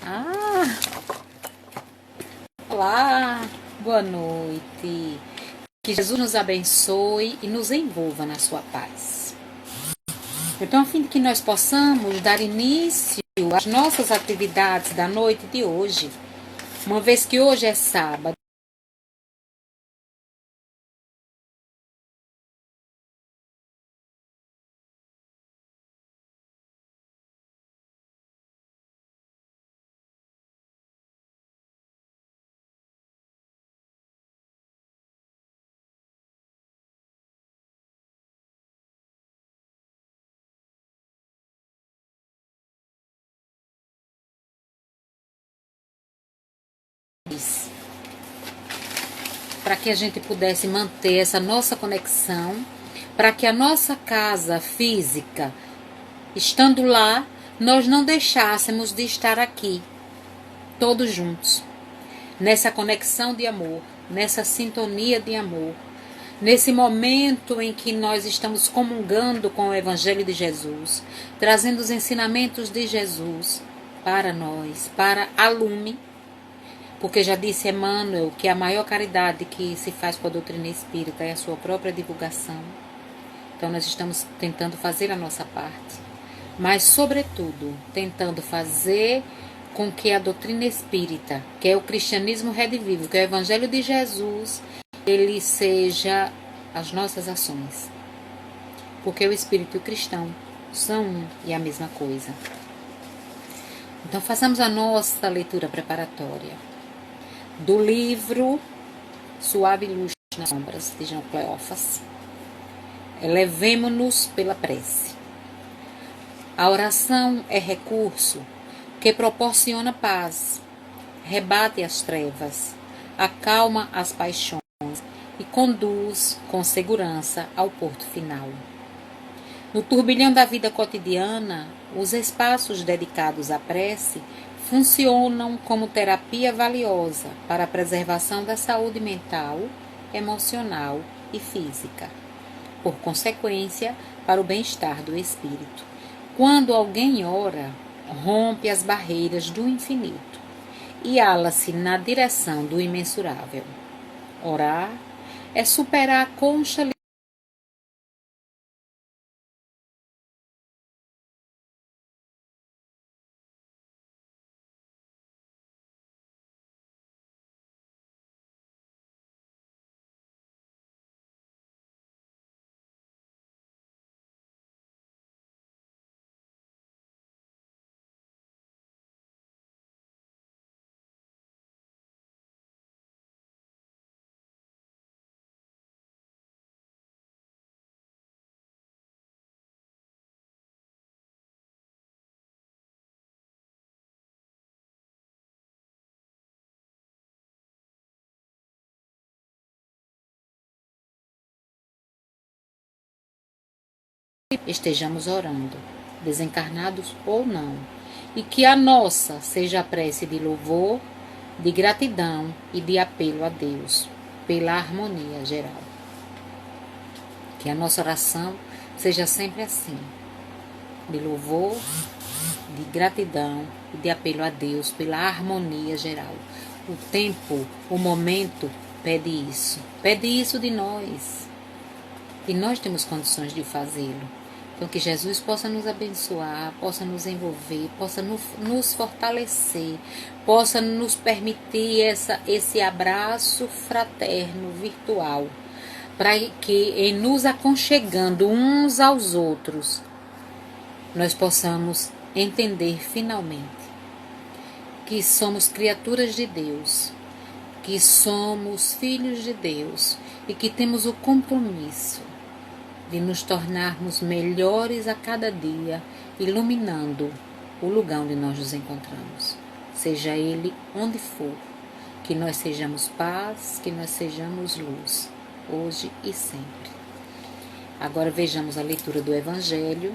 Ah, olá, boa noite. Que Jesus nos abençoe e nos envolva na sua paz. Então, a fim de que nós possamos dar início às nossas atividades da noite de hoje, uma vez que hoje é sábado, para que a gente pudesse manter essa nossa conexão, para que a nossa casa física, estando lá, nós não deixássemos de estar aqui, todos juntos, nessa conexão de amor, nessa sintonia de amor, nesse momento em que nós estamos comungando com o Evangelho de Jesus, trazendo os ensinamentos de Jesus para nós, para a Lume, porque já disse Emmanuel que a maior caridade que se faz com a doutrina espírita é a sua própria divulgação. Então nós estamos tentando fazer a nossa parte, mas sobretudo tentando fazer com que a doutrina espírita, que é o cristianismo redivivo, que é o Evangelho de Jesus, ele seja as nossas ações. Porque o espírito e o cristão são um e a mesma coisa. Então façamos a nossa leitura preparatória do livro Suave Luz nas Sombras, de Jean Cleófas. Elevemo-nos pela prece. A oração é recurso que proporciona paz, rebate as trevas, acalma as paixões e conduz com segurança ao porto final. No turbilhão da vida cotidiana, os espaços dedicados à prece funcionam como terapia valiosa para a preservação da saúde mental, emocional e física. Por consequência, para o bem-estar do espírito. Quando alguém ora, rompe as barreiras do infinito e ala-se na direção do imensurável. Orar é superar a concha estejamos orando, desencarnados ou não, e que a nossa seja a prece de louvor, de gratidão e de apelo a Deus pela harmonia geral. Que a nossa oração seja sempre assim, de louvor, de gratidão e de apelo a Deus pela harmonia geral. O tempo, o momento pede isso de nós. E nós temos condições de fazê-lo. Então que Jesus possa nos abençoar, possa nos envolver, possa nos fortalecer, possa nos permitir esse abraço fraterno, virtual, para que em nos aconchegando uns aos outros, nós possamos entender finalmente que somos criaturas de Deus, que somos filhos de Deus e que temos o compromisso de nos tornarmos melhores a cada dia, iluminando o lugar onde nós nos encontramos, seja ele onde for, que nós sejamos paz, que nós sejamos luz, hoje e sempre. Agora vejamos a leitura do Evangelho.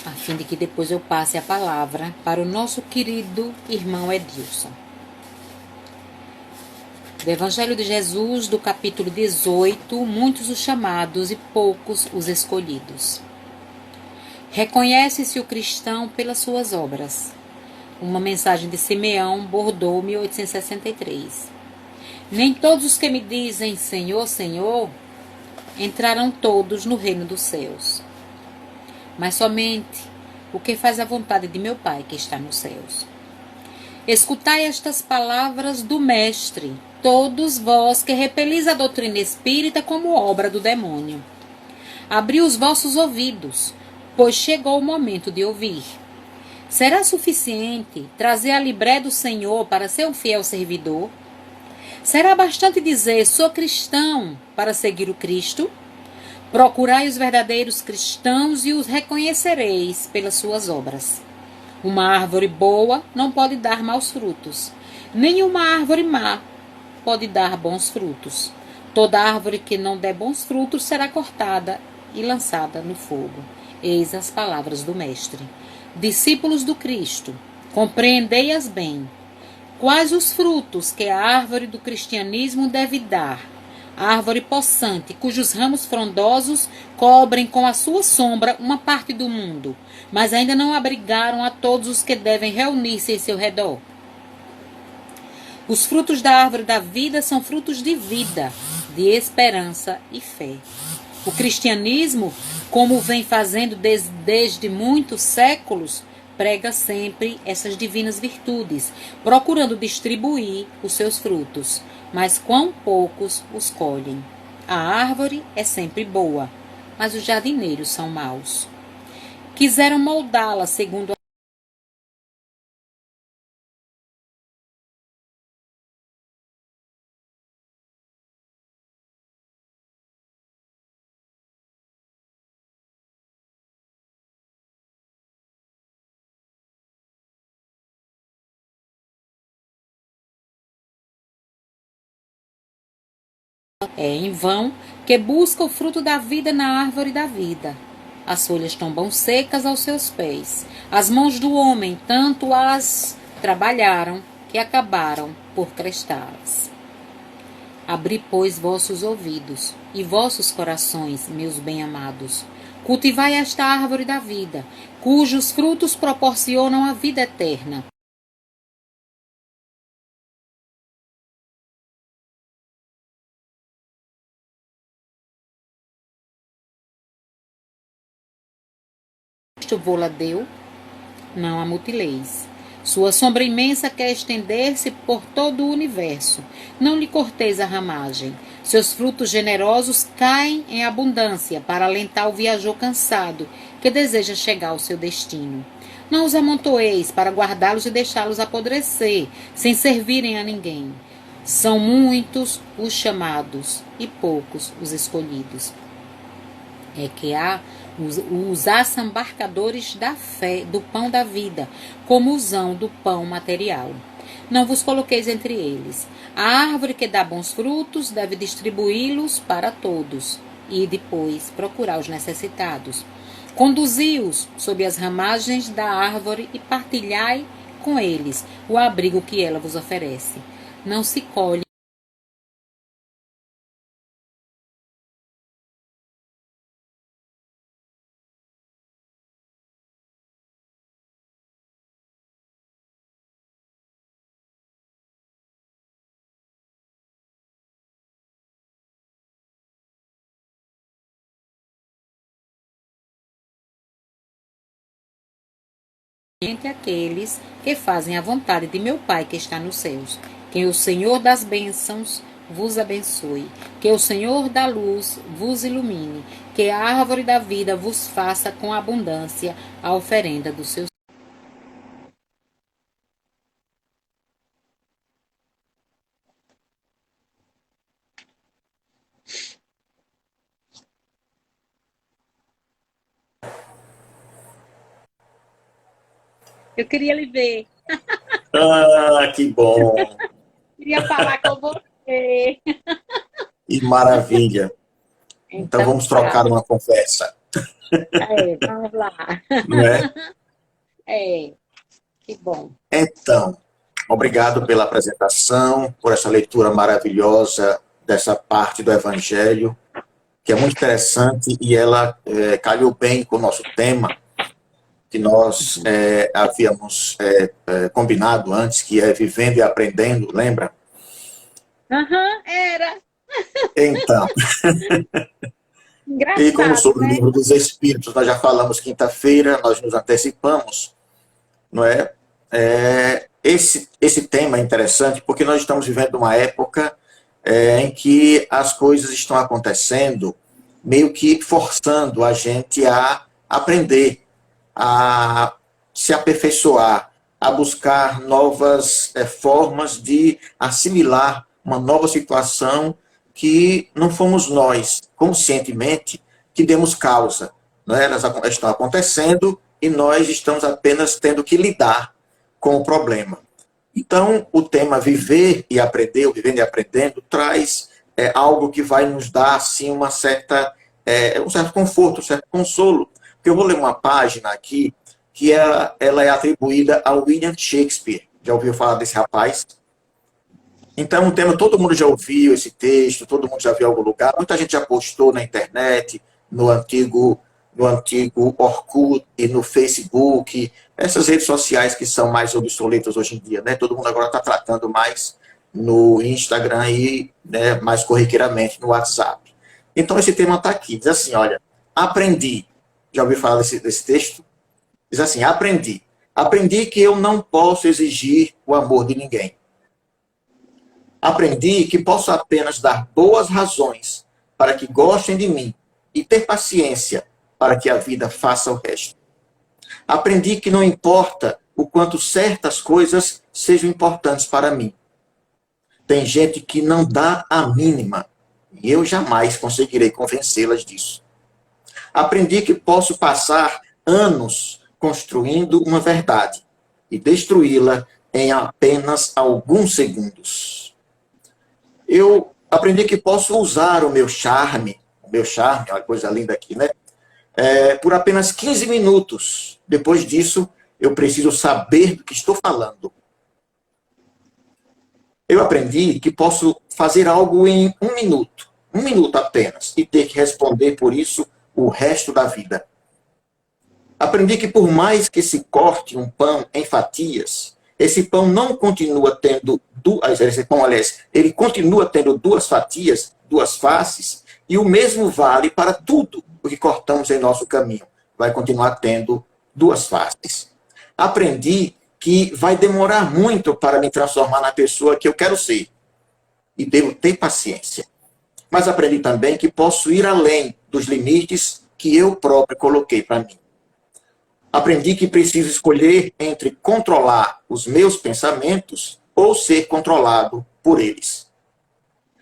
A fim de que depois eu passe a palavra para o nosso querido irmão Edilson. Do Evangelho de Jesus, do capítulo 18, muitos os chamados e poucos os escolhidos. Reconhece-se o cristão pelas suas obras. Uma mensagem de Simeão, Bordeaux, 1863. Nem todos os que me dizem Senhor, Senhor, entrarão todos no reino dos céus, mas somente o que faz a vontade de meu Pai que está nos céus. Escutai estas palavras do Mestre, todos vós que repelis a doutrina espírita como obra do demônio. Abri os vossos ouvidos, pois chegou o momento de ouvir. Será suficiente trazer a libré do Senhor para ser um fiel servidor? Será bastante dizer, sou cristão, para seguir o Cristo? Procurai os verdadeiros cristãos e os reconhecereis pelas suas obras. Uma árvore boa não pode dar maus frutos, nem uma árvore má pode dar bons frutos. Toda árvore que não der bons frutos será cortada e lançada no fogo. Eis as palavras do Mestre. Discípulos do Cristo, compreendei-as bem. Quais os frutos que a árvore do cristianismo deve dar? A árvore possante, cujos ramos frondosos cobrem com a sua sombra uma parte do mundo, mas ainda não abrigaram a todos os que devem reunir-se em seu redor. Os frutos da árvore da vida são frutos de vida, de esperança e fé. O cristianismo, como vem fazendo desde muitos séculos, prega sempre essas divinas virtudes, procurando distribuir os seus frutos, mas quão poucos os colhem. A árvore é sempre boa, mas os jardineiros são maus. Quiseram moldá-la segundo é em vão que busca o fruto da vida na árvore da vida. As folhas tombam secas aos seus pés. As mãos do homem tanto as trabalharam que acabaram por crestá-las. Abri, pois, vossos ouvidos e vossos corações, meus bem-amados. Cultivai esta árvore da vida, cujos frutos proporcionam a vida eterna. Cristo vô-la deu, não a mutileis. Sua sombra imensa quer estender-se por todo o universo. Não lhe corteis a ramagem. Seus frutos generosos caem em abundância para alentar o viajor cansado que deseja chegar ao seu destino. Não os amontoeis para guardá-los e deixá-los apodrecer, sem servirem a ninguém. São muitos os chamados e poucos os escolhidos. É que há os assambarcadores da fé, do pão da vida, como usam do pão material. Não vos coloqueis entre eles. A árvore que dá bons frutos deve distribuí-los para todos, e depois procurar os necessitados. Conduzi-os sob as ramagens da árvore e partilhai com eles o abrigo que ela vos oferece. Não se colhe entre aqueles que fazem a vontade de meu Pai que está nos céus. Que o Senhor das bênçãos vos abençoe. Que o Senhor da luz vos ilumine. Que a árvore da vida vos faça com abundância a oferenda dos seus. Eu queria lhe ver. Ah, que bom! Queria falar com você. Que maravilha! Então Então, vamos trocar tá. uma conversa, Vamos lá. não é? É, que bom. Então, obrigado pela apresentação, por essa leitura maravilhosa dessa parte do Evangelho, que é muito interessante e ela calhou bem com o nosso tema, que nós havíamos combinado antes, que é Vivendo e Aprendendo, lembra? Aham, era. Então, e como Engraçado, sobre o né? livro dos Espíritos, nós já falamos quinta-feira, nós nos antecipamos, não é? Esse tema é interessante porque nós estamos vivendo uma época em que as coisas estão acontecendo meio que forçando a gente a aprender, a se aperfeiçoar, a buscar novas formas de assimilar uma nova situação que não fomos nós, conscientemente, que demos causa. Né? Elas estão acontecendo e nós estamos apenas tendo que lidar com o problema. Então, o tema Viver e Aprender, o Vivendo e Aprendendo, traz algo que vai nos dar assim, um certo conforto, um certo consolo. Porque eu vou ler uma página aqui que ela é atribuída a William Shakespeare. Já ouviu falar desse rapaz? Então, o tema, todo mundo já ouviu esse texto, todo mundo já viu em algum lugar, muita gente já postou na internet, no antigo Orkut e no Facebook, essas redes sociais que são mais obsoletas hoje em dia, né? Todo mundo agora está tratando mais no Instagram e mais corriqueiramente no WhatsApp. Então, esse tema está aqui, diz assim, olha, aprendi, já ouviu falar desse texto? Diz assim, aprendi que eu não posso exigir o amor de ninguém. Aprendi que posso apenas dar boas razões para que gostem de mim e ter paciência para que a vida faça o resto. Aprendi que não importa o quanto certas coisas sejam importantes para mim. Tem gente que não dá a mínima e eu jamais conseguirei convencê-las disso. Aprendi que posso passar anos construindo uma verdade e destruí-la em apenas alguns segundos. Eu aprendi que posso usar o meu charme, é uma coisa linda aqui, né? Por apenas 15 minutos. Depois disso, eu preciso saber do que estou falando. Eu aprendi que posso fazer algo em um minuto apenas, e ter que responder por isso o resto da vida. Aprendi que por mais que se corte um pão em fatias, esse pão não continua tendo ele continua tendo duas fatias, duas faces, e o mesmo vale para tudo o que cortamos em nosso caminho. Vai continuar tendo duas faces. Aprendi que vai demorar muito para me transformar na pessoa que eu quero ser. E devo ter paciência. Mas aprendi também que posso ir além dos limites que eu próprio coloquei para mim. Aprendi que preciso escolher entre controlar os meus pensamentos ou ser controlado por eles.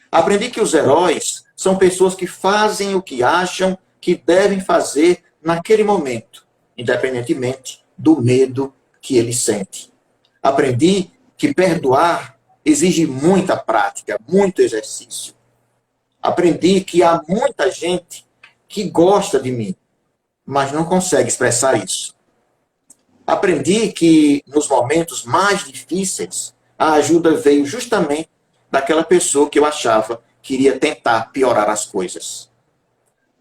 Aprendi que os heróis são pessoas que fazem o que acham que devem fazer naquele momento, independentemente do medo que eles sentem. Aprendi que perdoar exige muita prática, muito exercício. Aprendi que há muita gente que gosta de mim, mas não consegue expressar isso. Aprendi que nos momentos mais difíceis, a ajuda veio justamente daquela pessoa que eu achava que iria tentar piorar as coisas.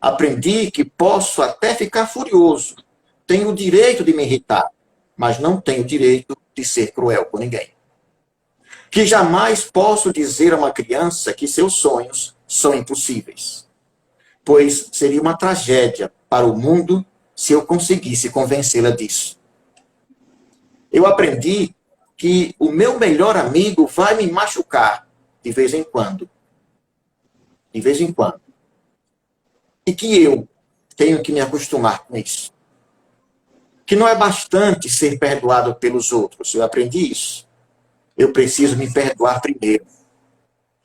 Aprendi que posso até ficar furioso, tenho o direito de me irritar, mas não tenho o direito de ser cruel com ninguém. Que jamais posso dizer a uma criança que seus sonhos são impossíveis, pois seria uma tragédia para o mundo se eu conseguisse convencê-la disso. Eu aprendi que o meu melhor amigo vai me machucar de vez em quando. De vez em quando. E que eu tenho que me acostumar com isso. Que não é bastante ser perdoado pelos outros. Eu aprendi isso. Eu preciso me perdoar primeiro.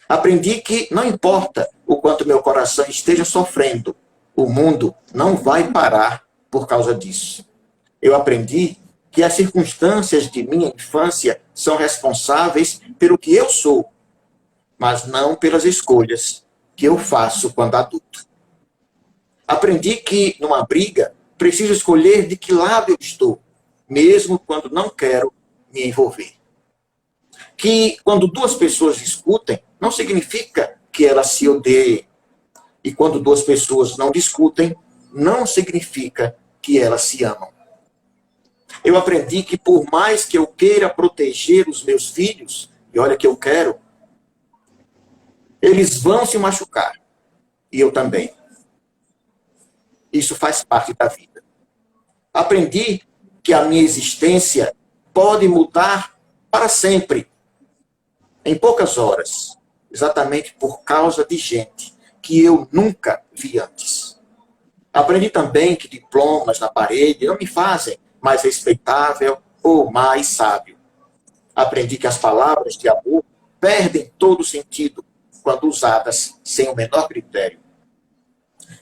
Aprendi que não importa o quanto meu coração esteja sofrendo, o mundo não vai parar por causa disso. Eu aprendi que as circunstâncias de minha infância são responsáveis pelo que eu sou, mas não pelas escolhas que eu faço quando adulto. Aprendi que, numa briga, preciso escolher de que lado eu estou, mesmo quando não quero me envolver. Que, quando duas pessoas discutem, não significa que elas se odeiem. E quando duas pessoas não discutem, não significa que elas se amam. Eu aprendi que por mais que eu queira proteger os meus filhos, e olha que eu quero, eles vão se machucar. E eu também. Isso faz parte da vida. Aprendi que a minha existência pode mudar para sempre, em poucas horas, exatamente por causa de gente que eu nunca vi antes. Aprendi também que diplomas na parede não me fazem mais respeitável ou mais sábio. Aprendi que as palavras de amor perdem todo sentido quando usadas sem o menor critério.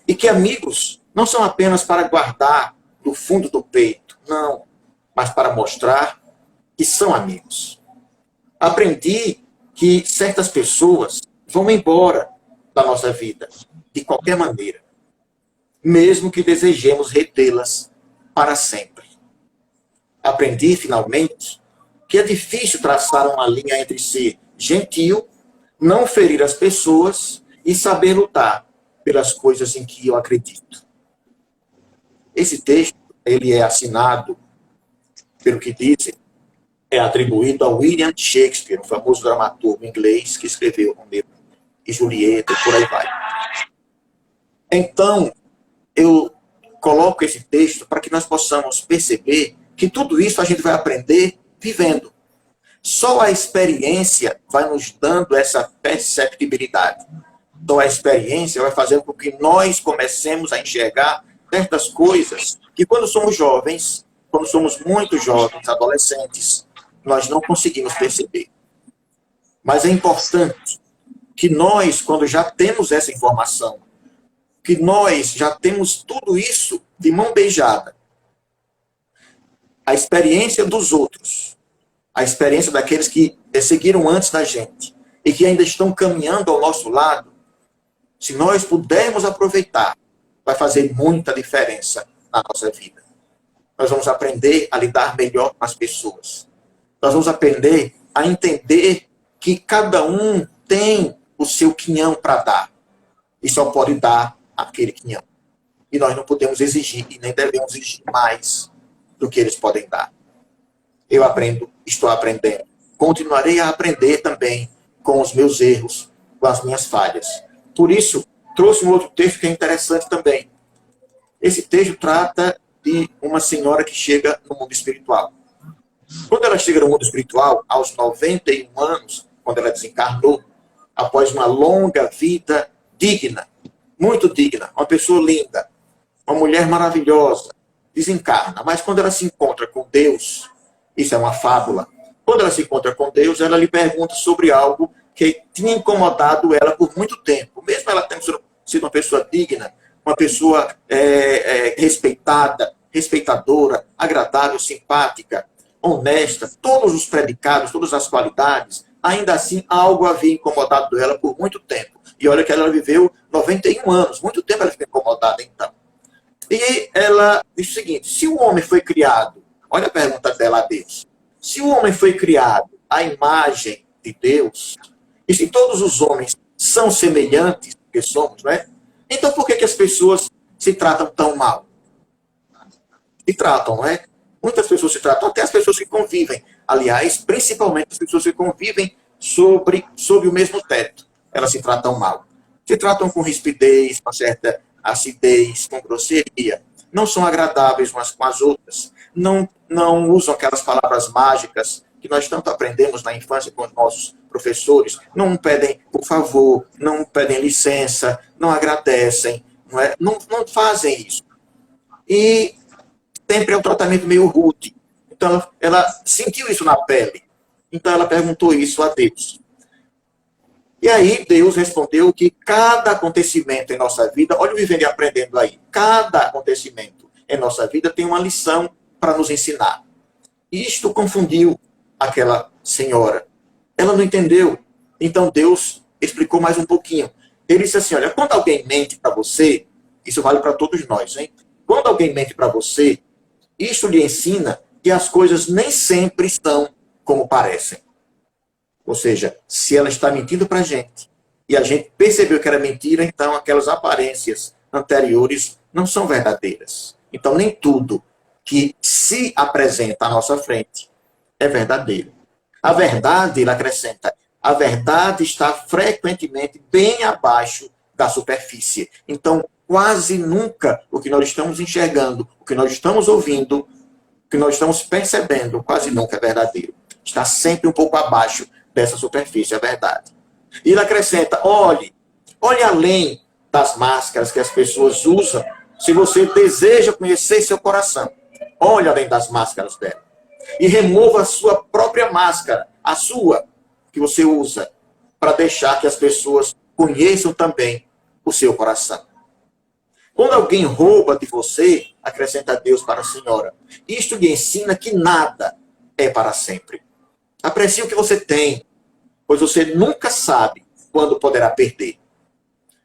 E que amigos não são apenas para guardar no fundo do peito, não, mas para mostrar que são amigos. Aprendi que certas pessoas vão embora da nossa vida, de qualquer maneira, mesmo que desejemos retê-las para sempre. Aprendi, finalmente, que é difícil traçar uma linha entre ser gentil, não ferir as pessoas e saber lutar pelas coisas em que eu acredito. Esse texto, ele é assinado, pelo que dizem, é atribuído a William Shakespeare, o famoso dramaturgo inglês que escreveu Romeu e Julieta e por aí vai. Então, eu coloco esse texto para que nós possamos perceber que tudo isso a gente vai aprender vivendo. Só a experiência vai nos dando essa perceptibilidade. Só a experiência vai fazendo com que nós comecemos a enxergar certas coisas que quando somos jovens, quando somos muito jovens, adolescentes, nós não conseguimos perceber. Mas é importante que nós, quando já temos essa informação, que nós já temos tudo isso de mão beijada, a experiência dos outros, a experiência daqueles que seguiram antes da gente e que ainda estão caminhando ao nosso lado, se nós pudermos aproveitar, vai fazer muita diferença na nossa vida. Nós vamos aprender a lidar melhor com as pessoas. Nós vamos aprender a entender que cada um tem o seu quinhão para dar. E só pode dar aquele quinhão. E nós não podemos exigir e nem devemos exigir mais do que eles podem dar. Eu aprendo, estou aprendendo. Continuarei a aprender também com os meus erros, com as minhas falhas. Por isso, trouxe um outro texto que é interessante também. Esse texto trata de uma senhora que chega no mundo espiritual. Quando ela chega no mundo espiritual, aos 91 anos, quando ela desencarnou, após uma longa vida digna, muito digna, uma pessoa linda, uma mulher maravilhosa, desencarna. Mas quando ela se encontra com Deus, isso é uma fábula, quando ela se encontra com Deus, ela lhe pergunta sobre algo que tinha incomodado ela por muito tempo. Mesmo ela tendo sido uma pessoa digna, uma pessoa respeitada, respeitadora, agradável, simpática, honesta, todos os predicados, todas as qualidades, ainda assim algo havia incomodado ela por muito tempo. E olha que ela viveu 91 anos, muito tempo ela ficou incomodada então. E ela diz o seguinte, se o homem foi criado, olha a pergunta dela a Deus, se o homem foi criado à imagem de Deus, e se todos os homens são semelhantes, porque somos, não é? Então por que as pessoas se tratam tão mal? Se tratam, não é? Muitas pessoas se tratam, até as pessoas que convivem. Aliás, principalmente as pessoas que convivem sob o mesmo teto. Elas se tratam mal. Se tratam com rispidez, com certa acidez, com grosseria. Não são agradáveis umas com as outras. Não usam aquelas palavras mágicas que nós tanto aprendemos na infância com os nossos professores. Não pedem, por favor, não pedem licença, não agradecem. Não fazem isso. E sempre é um tratamento meio rude. Então, ela sentiu isso na pele. Então, ela perguntou isso a Deus. E aí, Deus respondeu que cada acontecimento em nossa vida, olha o vivendo e aprendendo aí, cada acontecimento em nossa vida tem uma lição para nos ensinar. E isto confundiu aquela senhora. Ela não entendeu. Então, Deus explicou mais um pouquinho. Ele disse assim, olha, quando alguém mente para você, isso vale para todos nós, hein? Quando alguém mente para você, isso lhe ensina que as coisas nem sempre são como parecem. Ou seja, se ela está mentindo para a gente e a gente percebeu que era mentira, então aquelas aparências anteriores não são verdadeiras. Então nem tudo que se apresenta à nossa frente é verdadeiro. A verdade, ele acrescenta, a verdade está frequentemente bem abaixo da superfície. Então, quase nunca o que nós estamos enxergando, o que nós estamos ouvindo, o que nós estamos percebendo, quase nunca é verdadeiro. Está sempre um pouco abaixo dessa superfície, é verdade. E ele acrescenta, olhe além das máscaras que as pessoas usam, se você deseja conhecer seu coração. Olhe além das máscaras dela. E remova a sua própria máscara, a sua, que você usa, para deixar que as pessoas conheçam também o seu coração. Quando alguém rouba de você, acrescenta Deus para a senhora, isto lhe ensina que nada é para sempre. Aprecie o que você tem, pois você nunca sabe quando poderá perder.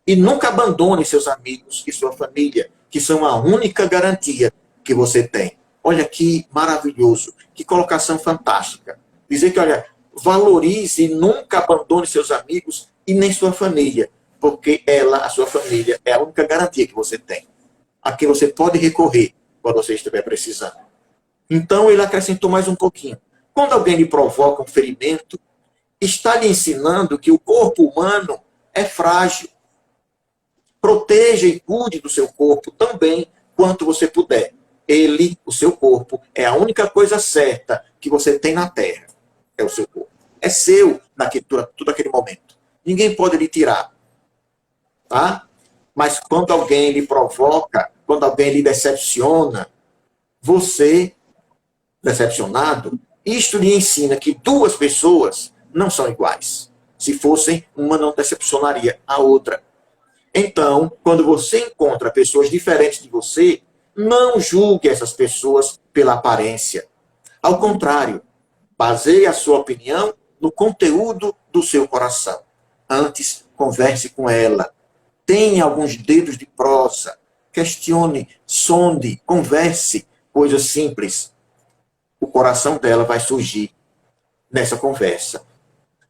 E nunca abandone seus amigos e sua família, que são a única garantia que você tem. Olha que maravilhoso, que colocação fantástica. Dizer que, olha, valorize e nunca abandone seus amigos e nem sua família, porque ela, a sua família, é a única garantia que você tem, a quem você pode recorrer quando você estiver precisando. Então, ele acrescentou mais um pouquinho. Quando alguém lhe provoca um ferimento, está lhe ensinando que o corpo humano é frágil. Proteja e cuide do seu corpo também quanto você puder. Ele, o seu corpo, é a única coisa certa que você tem na terra. É o seu corpo. É seu todo aquele momento. Ninguém pode lhe tirar. Tá? Mas quando alguém lhe provoca, quando alguém lhe decepciona, você, decepcionado, isto lhe ensina que duas pessoas não são iguais. Se fossem, uma não decepcionaria a outra. Então, quando você encontra pessoas diferentes de você, não julgue essas pessoas pela aparência. Ao contrário, baseie a sua opinião no conteúdo do seu coração. Antes, converse com ela. Tenha alguns dedos de prosa. Questione, sonde, converse. Coisas simples. O coração dela vai surgir nessa conversa.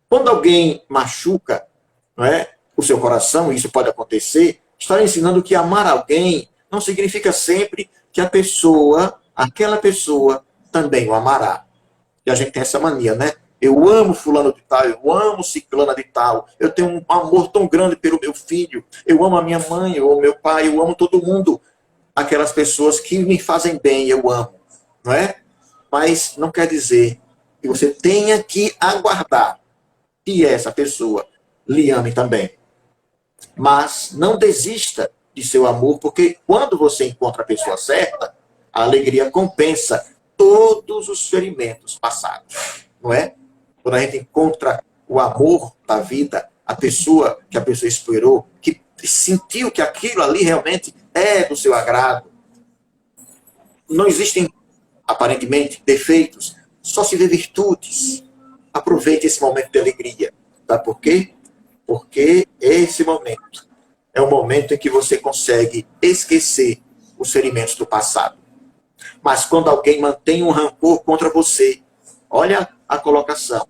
Quando alguém machuca, não é, o seu coração, isso pode acontecer, está ensinando que amar alguém não significa sempre que aquela pessoa também o amará. E a gente tem essa mania, né? Eu amo fulano de tal, eu amo ciclana de tal, eu tenho um amor tão grande pelo meu filho, eu amo a minha mãe, eu amo meu pai, eu amo todo mundo. Aquelas pessoas que me fazem bem, eu amo, não é? Mas não quer dizer que você tenha que aguardar que essa pessoa lhe ame também. Mas não desista de seu amor, porque quando você encontra a pessoa certa, a alegria compensa todos os ferimentos passados, não é? Quando a gente encontra o amor da vida, a pessoa que a pessoa esperou, que sentiu que aquilo ali realmente é do seu agrado. Não existem, aparentemente, defeitos, só se vê virtudes. Aproveite esse momento de alegria. Sabe por quê? Porque esse momento é o momento em que você consegue esquecer os ferimentos do passado. Mas quando alguém mantém um rancor contra você, olha a colocação.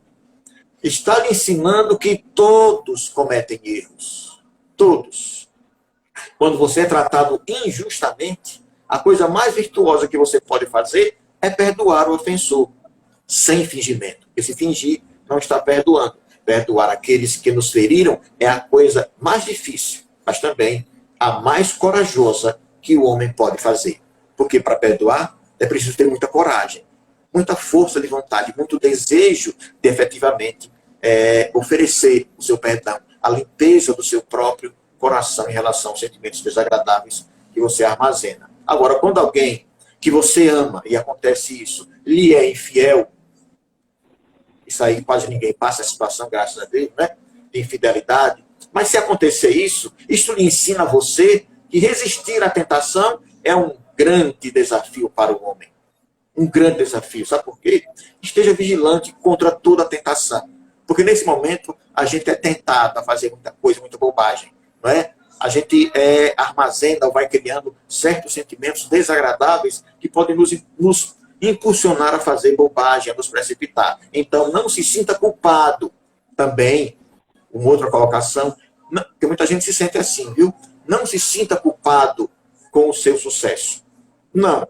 Está lhe ensinando que todos cometem erros. Todos. Quando você é tratado injustamente, a coisa mais virtuosa que você pode fazer é perdoar o ofensor, sem fingimento. Porque se fingir, não está perdoando. Perdoar aqueles que nos feriram é a coisa mais difícil, mas também a mais corajosa que o homem pode fazer. Porque para perdoar é preciso ter muita coragem, muita força de vontade, muito desejo de efetivamente oferecer o seu perdão, a limpeza do seu próprio coração em relação aos sentimentos desagradáveis que você armazena. Agora, quando alguém que você ama, e acontece isso, lhe é infiel, isso aí quase ninguém passa a situação, graças a Deus, né? De infidelidade. Mas se acontecer isso lhe ensina a você que resistir à tentação é um grande desafio para o homem. Um grande desafio. Sabe por quê? Esteja vigilante contra toda a tentação. Porque nesse momento a gente é tentado a fazer muita coisa, muita bobagem. Não é? A gente armazena ou vai criando certos sentimentos desagradáveis que podem nos impulsionar a fazer bobagem, a nos precipitar. Então, não se sinta culpado. Também, uma outra colocação, porque muita gente se sente assim, viu? Não se sinta culpado com o seu sucesso. Não.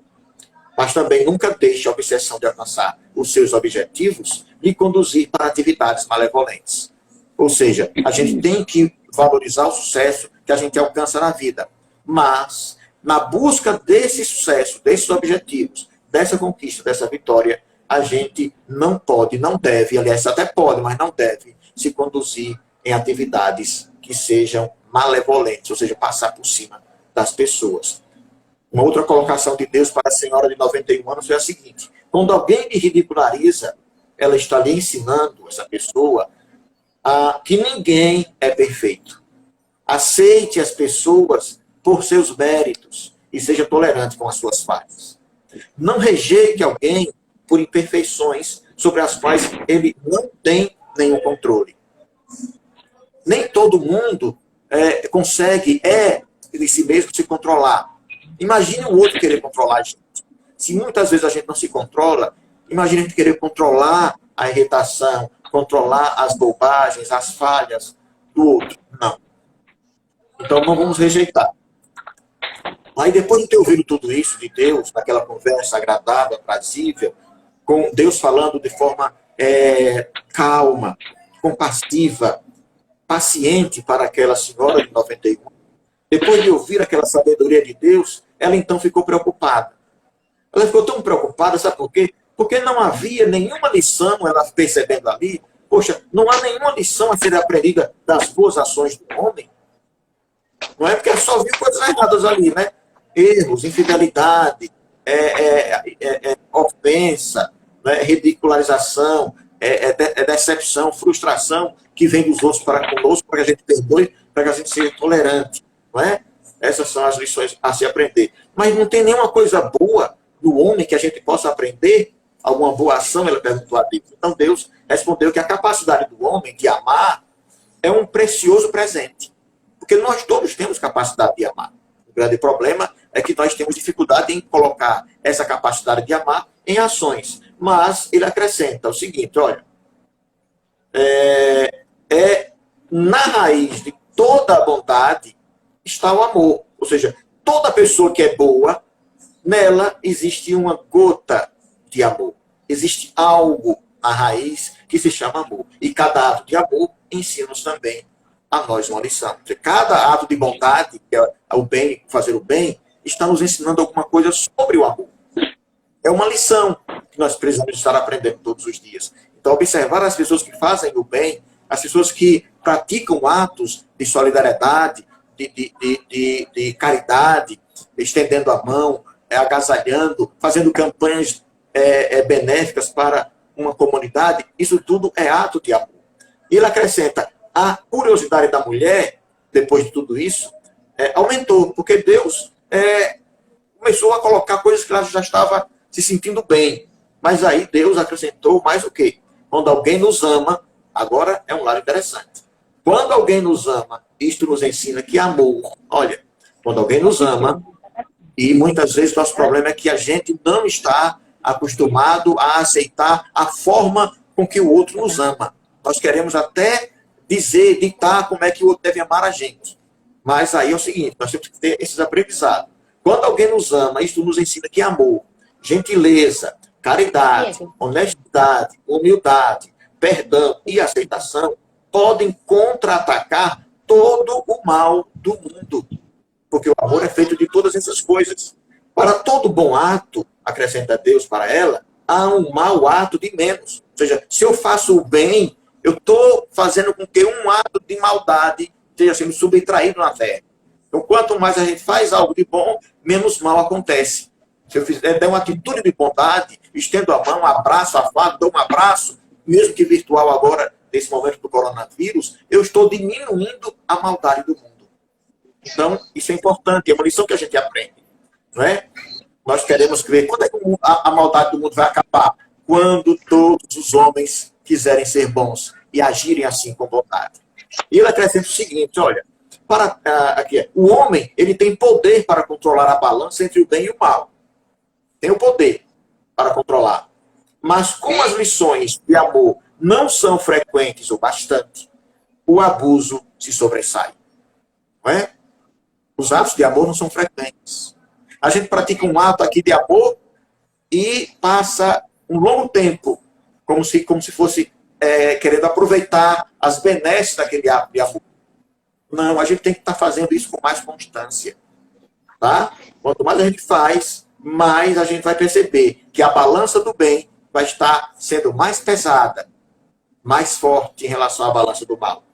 Mas também nunca deixe a obsessão de alcançar os seus objetivos lhe conduzir para atividades malevolentes. Ou seja, a gente tem que valorizar o sucesso que a gente alcança na vida. Mas, na busca desse sucesso, desses objetivos, dessa conquista, dessa vitória, a gente não pode, não deve, aliás, até pode, mas não deve se conduzir em atividades que sejam malevolentes, ou seja, passar por cima das pessoas. Uma outra colocação de Deus para a senhora de 91 anos foi a seguinte: quando alguém lhe ridiculariza, ela está lhe ensinando, essa pessoa, que ninguém é perfeito. Aceite as pessoas por seus méritos e seja tolerante com as suas falhas. Não rejeite alguém por imperfeições sobre as quais ele não tem nenhum controle. Nem todo mundo consegue, de si mesmo, se controlar. Imagine o outro querer controlar a gente. Se muitas vezes a gente não se controla, imagine a gente querer controlar a irritação, controlar as bobagens, as falhas do outro. Não. Então não vamos rejeitar. Aí depois de ter ouvido tudo isso de Deus, naquela conversa agradável, aprazível, com Deus falando de forma calma, compassiva, paciente para aquela senhora de 91, depois de ouvir aquela sabedoria de Deus, ela então ficou preocupada. Ela ficou tão preocupada, sabe por quê? Porque não havia nenhuma lição, ela percebendo ali, poxa, não há nenhuma lição a ser aprendida das boas ações do homem. Não é porque ela só viu coisas erradas ali, né? Erros, infidelidade, ofensa, né? Ridicularização, decepção, frustração que vem dos outros para conosco, para que a gente perdoe, para que a gente seja tolerante. Não é? Essas são as lições a se aprender. Mas não tem nenhuma coisa boa do homem que a gente possa aprender, alguma boa ação, ela perguntou a Deus. Então Deus respondeu que a capacidade do homem de amar é um precioso presente. Porque nós todos temos capacidade de amar. O grande problema é que nós temos dificuldade em colocar essa capacidade de amar em ações. Mas ele acrescenta o seguinte, olha, na raiz de toda a bondade está o amor. Ou seja, toda pessoa que é boa, nela existe uma gota de amor. Existe algo na raiz que se chama amor. E cada ato de amor ensina-nos também a nós uma lição. Cada ato de bondade, que é o bem, fazer o bem, está nos ensinando alguma coisa sobre o amor. É uma lição que nós precisamos estar aprendendo todos os dias. Então, observar as pessoas que fazem o bem, as pessoas que praticam atos de solidariedade, de caridade, estendendo a mão, agasalhando, fazendo campanhas benéficas para uma comunidade, isso tudo é ato de amor. E ele acrescenta, a curiosidade da mulher, depois de tudo isso, aumentou, porque Deus começou a colocar coisas que ela já estava se sentindo bem. Mas aí Deus acrescentou mais o quê? Quando alguém nos ama, agora é um lado interessante. Quando alguém nos ama, isto nos ensina que amor, olha, quando alguém nos ama, e muitas vezes o nosso problema é que a gente não está acostumado a aceitar a forma com que o outro nos ama. Nós queremos até ditar como é que o outro deve amar a gente. Mas aí é o seguinte, nós temos que ter esses aprendizados. Quando alguém nos ama, isto nos ensina que amor, gentileza, caridade, honestidade, humildade, perdão e aceitação podem contra-atacar todo o mal do mundo. Porque o amor é feito de todas essas coisas. Para todo bom ato, acrescenta Deus para ela, há um mau ato de menos. Ou seja, se eu faço o bem, eu estou fazendo com que um ato de maldade esteja sendo subtraído na terra. Então, quanto mais a gente faz algo de bom, menos mal acontece. Se eu der uma atitude de bondade, estendo a mão, abraço, afago, dou um abraço, mesmo que virtual agora, nesse momento do coronavírus, eu estou diminuindo a maldade do mundo. Então, isso é importante, é uma lição que a gente aprende. Não é? Nós queremos ver quando é que a maldade do mundo vai acabar? Quando todos os homens quiserem ser bons e agirem assim com bondade. E ele acrescenta o seguinte, olha, o homem ele tem poder para controlar a balança entre o bem e o mal. Tem o poder para controlar. Mas como as lições de amor não são frequentes o bastante, o abuso se sobressai. Não é? Os atos de amor não são frequentes. A gente pratica um ato aqui de amor e passa um longo tempo, como se fosse querendo aproveitar as benesses daquele ato de amor. Não, a gente tem que estar fazendo isso com mais constância. Tá? Quanto mais a gente faz, mais a gente vai perceber que a balança do bem vai estar sendo mais pesada, mais forte em relação à balança do mal.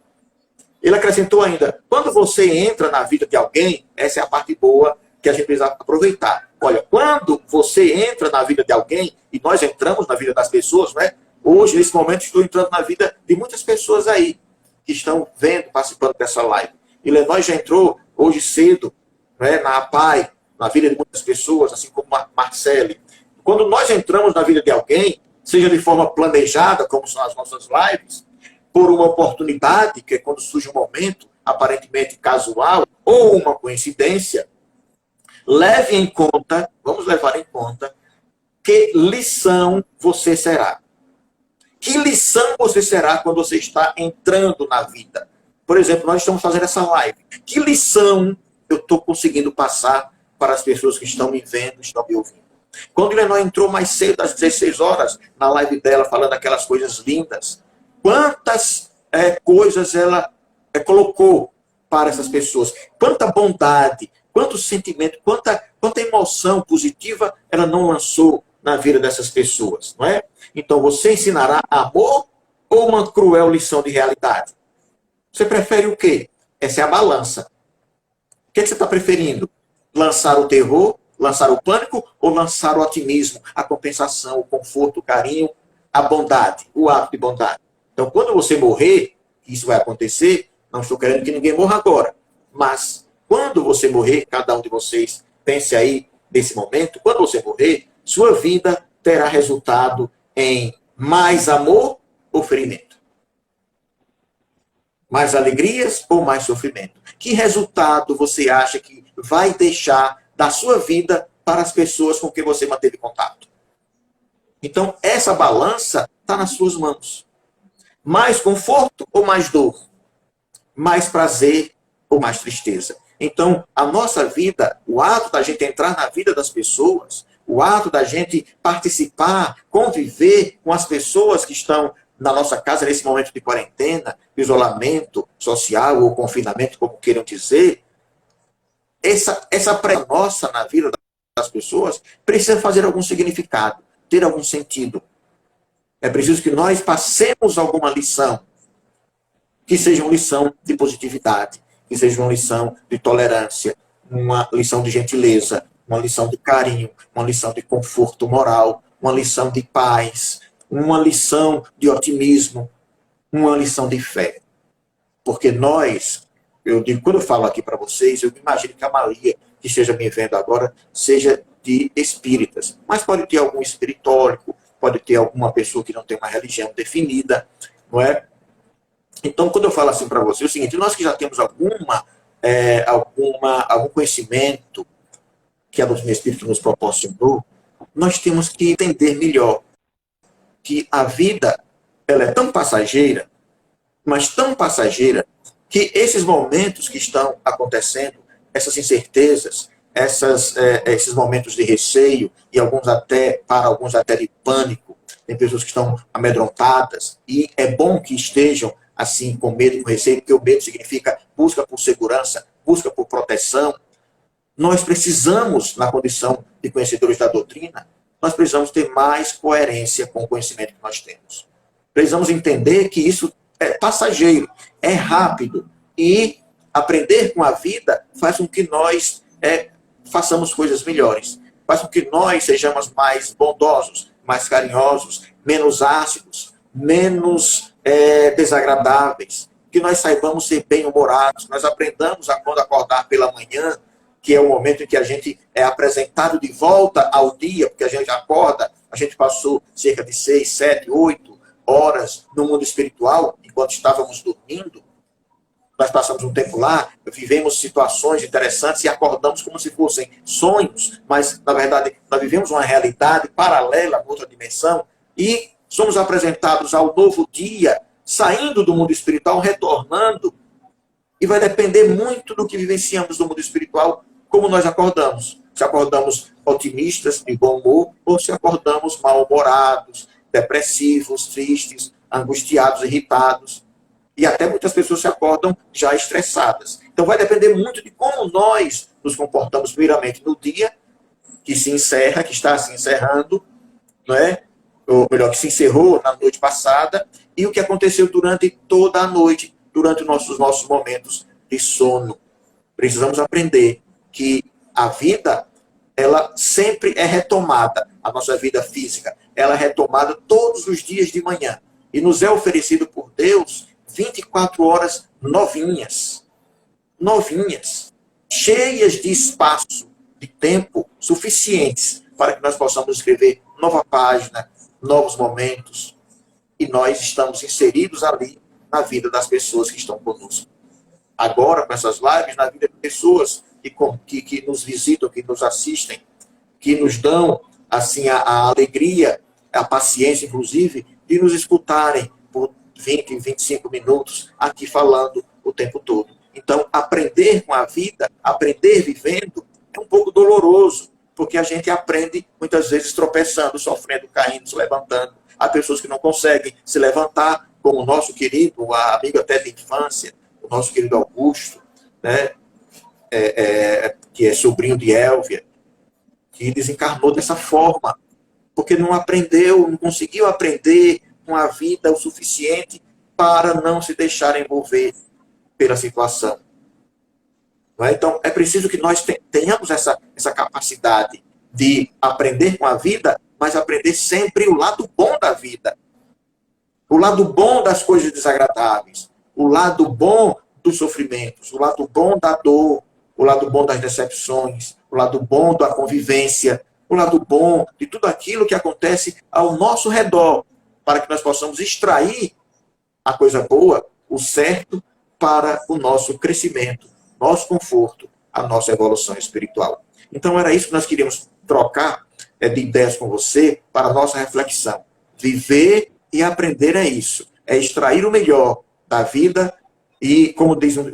Ele acrescentou ainda, quando você entra na vida de alguém, essa é a parte boa que a gente precisa aproveitar. Olha, quando você entra na vida de alguém, e nós entramos na vida das pessoas, né? Hoje, nesse momento, estou entrando na vida de muitas pessoas aí, que estão vendo, participando dessa live. E Lenóis já entrou hoje cedo, né, na APAI, na vida de muitas pessoas, assim como Marcele. Quando nós entramos na vida de alguém, seja de forma planejada, como são as nossas lives, por uma oportunidade, que é quando surge um momento aparentemente casual, ou uma coincidência, leve em conta, vamos levar em conta, que lição você será. Que lição você será quando você está entrando na vida? Por exemplo, nós estamos fazendo essa live. Que lição eu estou conseguindo passar para as pessoas que estão me vendo, estão me ouvindo? Quando Lenóis entrou mais cedo, às 16 horas, na live dela, falando aquelas coisas lindas, quantas coisas ela colocou para essas pessoas? Quanta bondade, quanto sentimento, quanta emoção positiva ela não lançou na vida dessas pessoas, não é? Então, você ensinará amor ou uma cruel lição de realidade? Você prefere o quê? Essa é a balança. O que você está preferindo? Lançar o terror, lançar o pânico ou lançar o otimismo, a compensação, o conforto, o carinho, a bondade, o ato de bondade? Então, quando você morrer, isso vai acontecer, não estou querendo que ninguém morra agora, mas quando você morrer, cada um de vocês pense aí nesse momento, quando você morrer, sua vida terá resultado em mais amor ou ferimento? Mais alegrias ou mais sofrimento? Que resultado você acha que vai deixar da sua vida para as pessoas com quem você manteve contato? Então, essa balança está nas suas mãos. Mais conforto ou mais dor? Mais prazer ou mais tristeza? Então, a nossa vida, o ato da gente entrar na vida das pessoas, o ato da gente participar, conviver com as pessoas que estão na nossa casa nesse momento de quarentena, isolamento social ou confinamento, como queiram dizer, essa pré nossa na vida das pessoas precisa fazer algum significado, ter algum sentido. É preciso que nós passemos alguma lição, que seja uma lição de positividade, que seja uma lição de tolerância, uma lição de gentileza, uma lição de carinho, uma lição de conforto moral, uma lição de paz, uma lição de otimismo, uma lição de fé. Porque nós, eu digo, quando eu falo aqui para vocês, eu imagino que a Maria, que esteja me vendo agora, seja de espíritas. Mas pode ter algum espiritórico, pode ter alguma pessoa que não tem uma religião definida, não é? Então, quando eu falo assim para você, é o seguinte, nós que já temos algum conhecimento que a doutrina espírita nos proporcionou, nós temos que entender melhor que a vida ela é tão passageira, mas tão passageira, que esses momentos que estão acontecendo, essas incertezas, esses momentos de receio, e para alguns até de pânico, tem pessoas que estão amedrontadas, e é bom que estejam assim, com medo e com receio, porque o medo significa busca por segurança, busca por proteção. Nós precisamos, na condição de conhecedores da doutrina, nós precisamos ter mais coerência com o conhecimento que nós temos. Precisamos entender que isso é passageiro, é rápido, e aprender com a vida faz com que nós façamos coisas melhores, faz com que nós sejamos mais bondosos, mais carinhosos, menos ácidos, menos desagradáveis, que nós saibamos ser bem-humorados, nós aprendamos a quando acordar pela manhã, que é o momento em que a gente é apresentado de volta ao dia, porque a gente acorda, a gente passou cerca de 6, 7, 8 horas no mundo espiritual, enquanto estávamos dormindo, nós passamos um tempo lá, vivemos situações interessantes e acordamos como se fossem sonhos, mas, na verdade, nós vivemos uma realidade paralela, outra dimensão, e somos apresentados ao novo dia, saindo do mundo espiritual, retornando, e vai depender muito do que vivenciamos no mundo espiritual, como nós acordamos. se acordamos otimistas, de bom humor, ou se acordamos mal-humorados, depressivos, tristes, angustiados, irritados. E até muitas pessoas se acordam já estressadas. Então vai depender muito de como nós nos comportamos primeiramente no dia que se encerra, que está se encerrando, não é? Ou melhor, que se encerrou na noite passada, e o que aconteceu durante toda a noite, durante os nossos momentos de sono. Precisamos aprender que a vida, ela sempre é retomada, a nossa vida física, ela é retomada todos os dias de manhã. E nos é oferecido por Deus 24 horas novinhas, cheias de espaço, de tempo suficientes para que nós possamos escrever nova página, novos momentos. E nós estamos inseridos ali na vida das pessoas que estão conosco. Agora, com essas lives, na vida de pessoas que nos visitam, que nos assistem, que nos dão assim a alegria, a paciência, inclusive, de nos escutarem por 20, 25 minutos aqui falando o tempo todo. Então, aprender com a vida, aprender vivendo, é um pouco doloroso, porque a gente aprende muitas vezes tropeçando, sofrendo, caindo, se levantando. Há pessoas que não conseguem se levantar, como o nosso querido, amigo até de infância, o nosso querido Augusto, né? Que é sobrinho de Elvia, que desencarnou dessa forma, porque não aprendeu, não conseguiu aprender com a vida o suficiente para não se deixar envolver pela situação. Não é? Então, é preciso que nós tenhamos essa capacidade de aprender com a vida, mas aprender sempre o lado bom da vida. O lado bom das coisas desagradáveis. O lado bom dos sofrimentos. O lado bom da dor. O lado bom das decepções. O lado bom da convivência. O lado bom de tudo aquilo que acontece ao nosso redor, para que nós possamos extrair a coisa boa, o certo, para o nosso crescimento, nosso conforto, a nossa evolução espiritual. Então era isso que nós queríamos trocar de ideias com você para a nossa reflexão. Viver e aprender é isso. É extrair o melhor da vida e, como diz um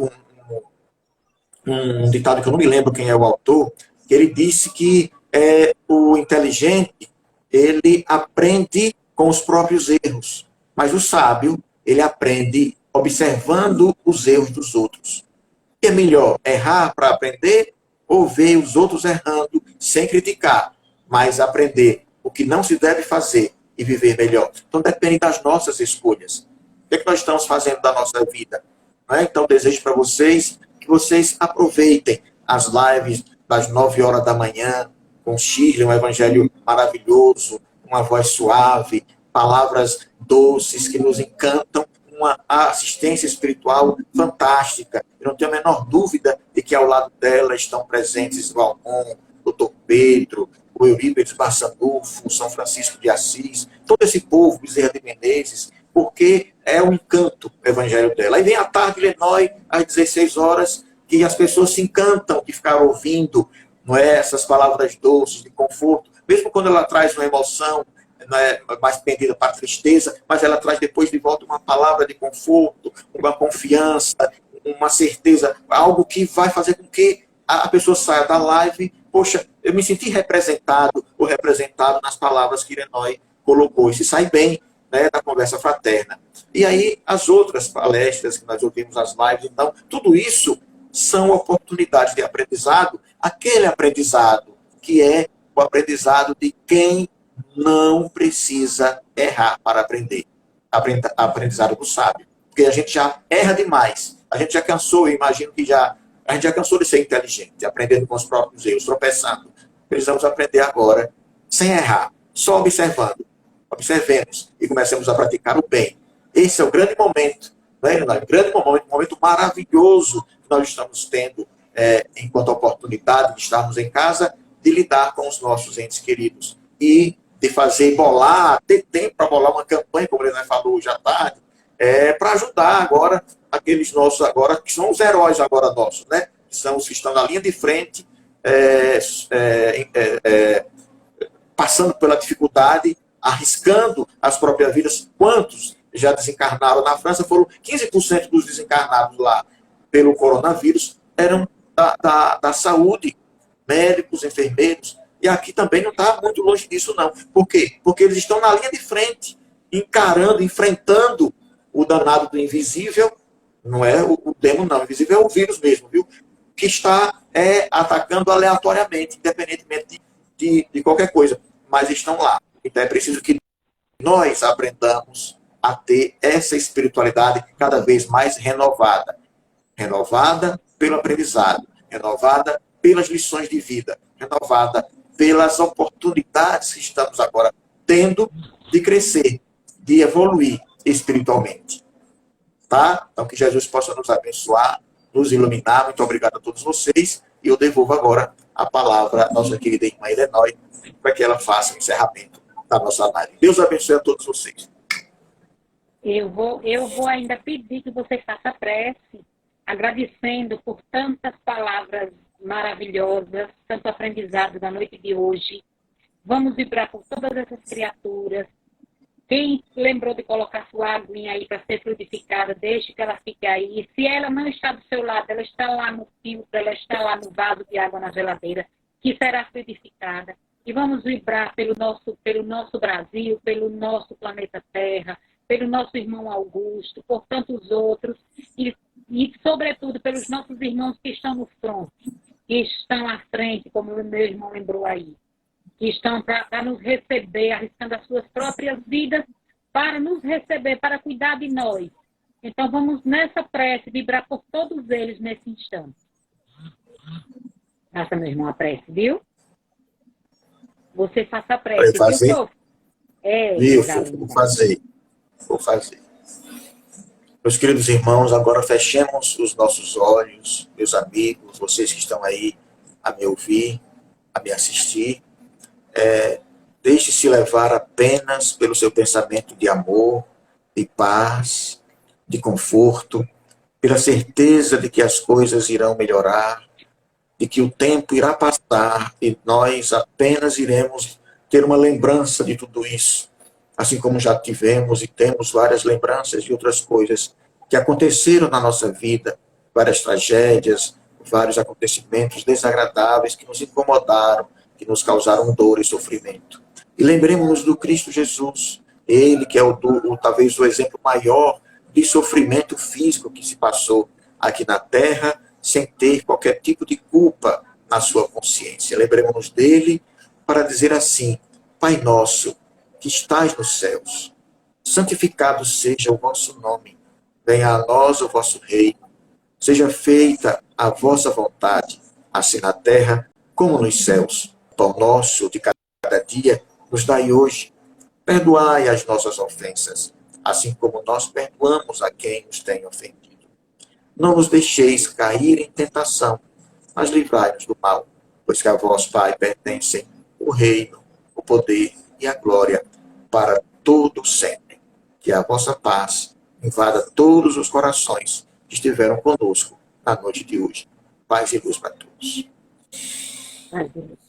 ditado que eu não me lembro quem é o autor, que ele disse que o inteligente, ele aprende com os próprios erros, mas o sábio, ele aprende observando os erros dos outros. É melhor errar para aprender ou ver os outros errando sem criticar, mas aprender o que não se deve fazer e viver melhor. Então depende das nossas escolhas. O que é que nós estamos fazendo da nossa vida? Não é? Então desejo para vocês que vocês aproveitem as lives das 9 horas da manhã, com Shirley, um evangelho maravilhoso, uma voz suave, palavras doces que nos encantam, uma assistência espiritual fantástica. Eu não tenho a menor dúvida de que ao lado dela estão presentes o Valmon, o Dr. Pedro, o Eurípides Barçanufo, São Francisco de Assis, todo esse povo, Bezerra de Menezes, porque é um encanto o evangelho dela. Aí vem a tarde, Lenói, às 16 horas, que as pessoas se encantam de ficar ouvindo, não é, essas palavras doces, de conforto, mesmo quando ela traz uma emoção, não é, mais pendida para a tristeza, mas ela traz depois de volta uma palavra de conforto, uma confiança, uma certeza, algo que vai fazer com que a pessoa saia da live, poxa, eu me senti representado ou representado nas palavras que Irenói colocou, e se sai bem, né, da conversa fraterna. E aí, as outras palestras que nós ouvimos nas lives, então, tudo isso são oportunidades de aprendizado, aquele aprendizado que é o aprendizado de quem não precisa errar para aprender. Aprendizado do sábio. Porque a gente já erra demais. A gente já cansou, eu imagino que a gente já cansou de ser inteligente, aprendendo com os próprios erros, tropeçando. Precisamos aprender agora, sem errar, só observando. Observemos e comecemos a praticar o bem. Esse é o grande momento, né? O grande momento, um momento maravilhoso que nós estamos tendo enquanto oportunidade de estarmos em casa, de lidar com os nossos entes queridos e de fazer bolar, ter tempo para bolar uma campanha, como ele falou hoje à tarde, para ajudar agora aqueles nossos agora, que são os heróis agora nossos, né? Que são os que estão na linha de frente, passando pela dificuldade, arriscando as próprias vidas. Quantos já desencarnaram na França? Foram 15% dos desencarnados lá pelo coronavírus, eram da saúde, médicos, enfermeiros, e aqui também não está muito longe disso, não. Por quê? Porque eles estão na linha de frente, encarando, enfrentando o danado do invisível, não é o demônio, não, o invisível é o vírus mesmo, viu? Que está atacando aleatoriamente, independentemente de qualquer coisa, mas estão lá. Então é preciso que nós aprendamos a ter essa espiritualidade cada vez mais renovada. Renovada pelo aprendizado, renovada pelas lições de vida, renovada pelas oportunidades que estamos agora tendo de crescer, de evoluir espiritualmente. Tá? Então, que Jesus possa nos abençoar, nos iluminar. Muito obrigado a todos vocês. E eu devolvo agora a palavra à nossa querida irmã Helenói, para que ela faça o encerramento da nossa live. Deus abençoe a todos vocês. Eu vou ainda pedir que você faça prece, agradecendo por tantas palavras maravilhosas, tanto aprendizado da noite de hoje. Vamos vibrar por todas essas criaturas. Quem lembrou de colocar sua aguinha aí para ser fluidificada, deixe que ela fique aí. Se ela não está do seu lado, ela está lá no filtro, ela está lá no vaso de água na geladeira, que será fluidificada. E vamos vibrar pelo nosso Brasil, pelo nosso planeta Terra, pelo nosso irmão Augusto, por tantos outros, e sobretudo, pelos nossos irmãos que estão no front, que estão à frente, como o meu irmão lembrou aí, que estão para nos receber, arriscando as suas próprias vidas, para nos receber, para cuidar de nós. Então, vamos nessa prece, vibrar por todos eles nesse instante. Faça, meu irmão, a prece, viu? Você faça a prece, Vai fazer? viu, prof? Vou fazer. Meus queridos irmãos, agora fechemos os nossos olhos, meus amigos, vocês que estão aí a me ouvir, a me assistir. Deixe-se levar apenas pelo seu pensamento de amor, de paz, de conforto, pela certeza de que as coisas irão melhorar, de que o tempo irá passar e nós apenas iremos ter uma lembrança de tudo isso, assim como já tivemos e temos várias lembranças de outras coisas que aconteceram na nossa vida, várias tragédias, vários acontecimentos desagradáveis que nos incomodaram, que nos causaram dor e sofrimento. E lembremos-nos do Cristo Jesus, ele que é talvez o exemplo maior de sofrimento físico que se passou aqui na Terra, sem ter qualquer tipo de culpa na sua consciência. Lembremos-nos dele para dizer assim: Pai nosso, que estais nos céus, santificado seja o vosso nome, venha a nós o vosso reino, seja feita a vossa vontade, assim na terra como nos céus. O pão nosso de cada dia nos dai hoje. Perdoai as nossas ofensas, assim como nós perdoamos a quem nos tem ofendido. Não nos deixeis cair em tentação, mas livrai-nos do mal, pois que a vós, Pai, pertencem o reino, o poder e a glória para todo sempre. Que a vossa paz invada todos os corações que estiveram conosco na noite de hoje. Paz e luz para todos. Paz e luz.